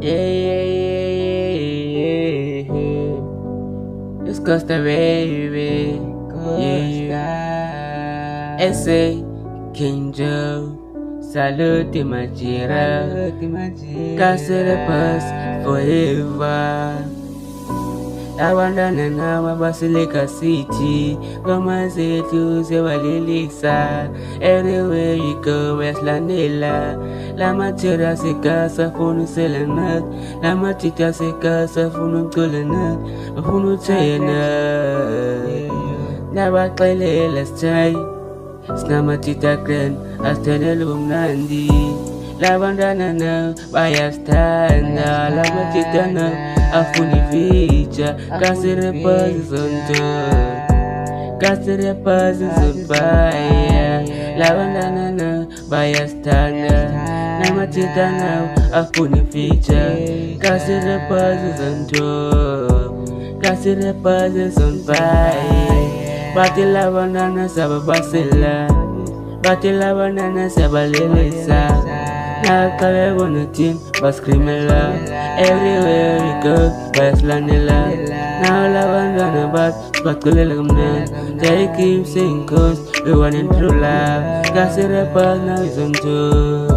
yeah. It's Costa, baby. Yeah. Ese King Joe. Salute Majira. Castle Pass forever. Abandana nawe Basilica City. Goma zethu zewalilisa. Everywhere you go weslanela. La matera sekasa funu selenak. La matita sekasa funu kulenak. Funu tsenak. Nabaxelela sithay. Sinamatita grand asithandela ubumnandi. Labantwana nabo bayasithanda. Lamatita nabo afuna ifeature. Kasirephazi zonto, kasirephazi zonfire. Labantwana nabo bayasithanda. Lamatita nabo afuna ifeature. Kasirephazi zonto, kasirephazi zonfire. Bathi labantwana sababasela, bathi labantwana sabalelisa. Naka bebona thina baskrimela. Everywhere we go bayasilandela. Now labantwana bathi baculela kamnandi. They keep saying cause we want it true love. Kasirephazi now is on tour,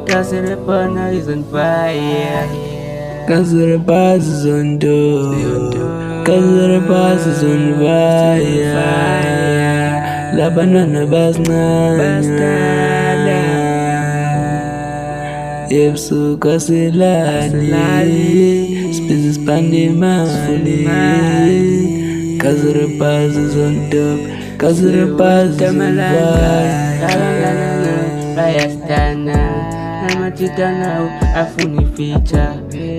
Kasirephazi now is on fire. Kasirephazi is on tour, Kasirephazi is on fire. Labantwana basinanya. Yebusuku silali, space spande mafuni. Kasirephazi is on top, Kasirephazi is on fire. Bayasithanda, namatita nawo afuna ifeature.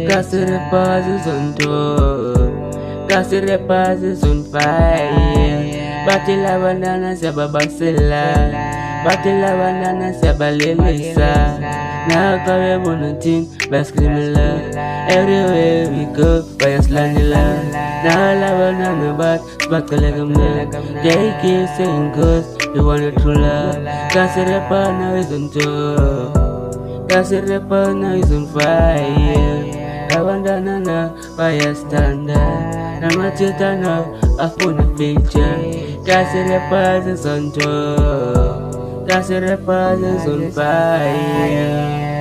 Kasirephazi is on top, Kasirephazi is on fire. Bathi labantwana sababasela, bathi labantwana sabalelisa. Naka bebona thina baskrimela. Everywhere we go bayasilandela. Now labantwana bathi bacela kamnandi. They keep saying cause we want it true love. Kasirephazi now is on top, Kasirephazi now is on fire. Labantwana nabo bayasithanda. Namatita nabo afuna ifeature. Kasirephazi is on top, Kasirephazi is on fire.